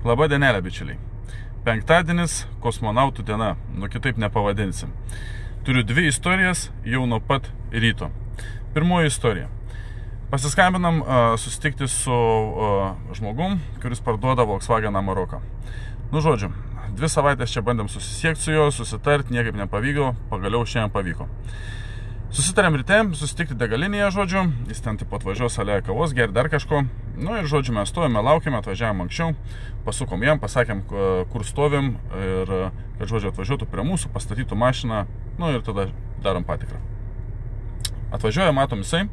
Labą dienelę, bičiuliai. Penktadienis kosmonautų diena, kitaip nepavadinsim. Turiu dvi istorijas jau nuo pat ryto. Pirmoji istorija. Pasiskambinam susitikti su žmogum, kuris parduoda Volkswagen Amarok. Žodžiu, 2 savaitės čia bandėm susisiekti su juo, susitart, niekaip nepavyko, pagaliau šiandien pavyko. Susitarėm ryte, susitikti degalinėje, žodžiu, jis ten taip atvažiuos salėje kavos, geri dar kažko. Ir žodžiu, mes stovėme, laukėme, atvažiavom anksčiau, pasukom jam, pasakėm, kur stovim ir kad, žodžiu, atvažiuotų prie mūsų, pastatytų mašiną, ir tada darom patikrą. Atvažiuoja, matom jisai,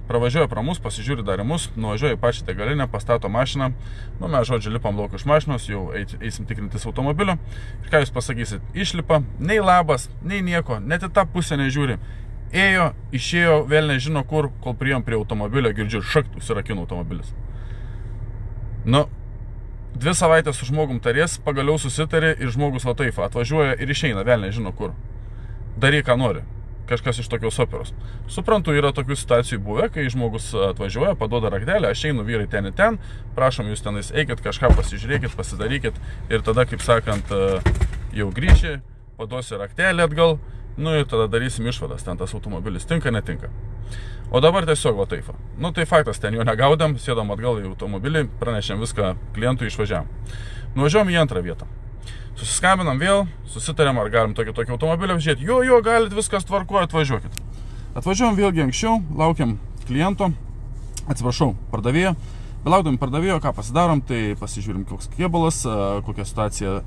pravažiuoja pro mus, pasižiūri dar į mus, nuvažiuoja į pačią degalinę, pastato mašiną, mes, žodžiu, lipam lauk iš mašinos, jau eisim tikrintis automobilio. Ir ką jūs pasakysit, išlipa, nei labas, nei nieko, net į tą pusę nežiūri. Ėjo, išėjo, vėl nežino kur, kol priėjom prie automobilio, girdžiu, šakt, užsirakino automobilis. 2 savaitės su žmogum tarės, pagaliau susitarė ir žmogus va taip atvažiuoja ir išeina, vėl nežino kur. Daryk, ką nori. Kažkas iš tokios operos. Suprantu, yra tokių situacijų buvę, kai žmogus atvažiuoja, paduoda raktelę, aš einu vyrai ten į ten, prašom jūs tenais eikit, kažką pasižiūrėkit, pasidarykit ir tada, kaip sakant, jau grįši, paduosi raktelę atgal, ir tada darysim išvadas, ten tas automobilis tinka, netinka. O dabar tiesiog va taip. Tai faktas, ten jo negaudėm, sėdom atgal į automobilį, pranešėm viską klientui, išvažiavom. Nuvažiavom į antrą vietą. Susiskambinam vėl, susitarėm, ar galim tokį automobilį apžiūrėti. Jo, galit, viskas tvarkoja, atvažiuokit. Atvažiuojam vėlgi anksčiau, laukiam kliento, atsiprašau, pardavėjo. Belaukdami pardavėjo, ką pasidarom, tai pasižiūrim, koks kėbulas, kokia situacija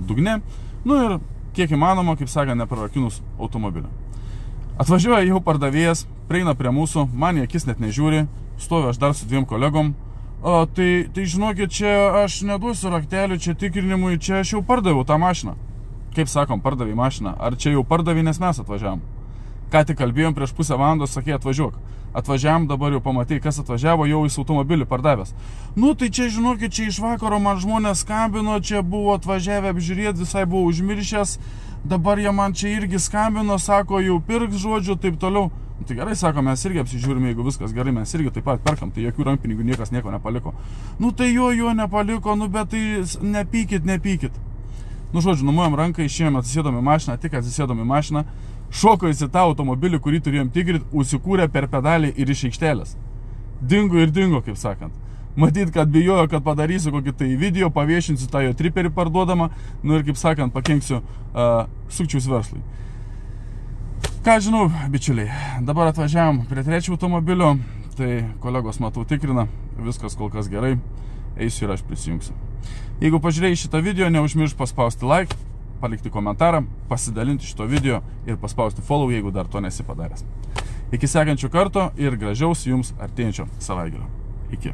dugne. Ir kiek įmanoma, kaip sakant, neprarakinus automobilio. Atvažiuoja jau pardavėjas, prieina prie mūsų, man į akis net nežiūri, stoviu aš dar su 2 kolegom. Tai žinokit, čia aš neduosiu raktelių, čia tikrinimui, čia aš jau pardaviau tą mašiną. Kaip sakom, pardavai mašiną, ar čia jau pardavai, nes mes atvažiavom. Ką tik kalbėjom prieš pusę valandos, sakė, atvažiuok. Atvažiavam, dabar jau pamatai, kas atvažiavo, jau jis automobilį pardavęs. Tai čia, žinokit, čia iš vakaro man žmonės skambino, čia buvo atvažiavę apžiūrėti, visai buvo užmiršęs, dabar jie man čia irgi skambino, sako, jau pirks, žodžiu, taip toliau. Tai gerai, sako, mes irgi apsižiūrime, jeigu viskas gerai, mes irgi taip pat perkam, tai jokių rankpinigių niekas nieko nepaliko. Tai jo nepaliko, bet tai nepykit. Žodžiu, numojom ranką, išėjom, atsisėdom į mašiną, tik atsisėdom į mašiną, šoko į tą automobilį, kurį turėjom tikrinti, užsikūrė per pedalį ir iš aikštelės. Dingo, kaip sakant. Matyt, kad bijojo, kad padarysiu kokį tai video, paviešinsiu tą jo triperį parduodamą, ir, kaip sakant, pakenksiu sukčiaus verslui. Ką žinau, bičiuliai, dabar atvažiavam prie 3 automobilio, tai kolegos, matau, tikrina, viskas kol kas gerai, eisiu ir aš prisijungsiu. Jeigu pažiūrėjai šitą video, neužmiršk paspausti like, palikti komentarą, pasidalinti šito video ir paspausti follow, jeigu dar to nesi padaręs. Iki sekančio karto ir gražiaus jums artėjančio savaitgalio. Iki.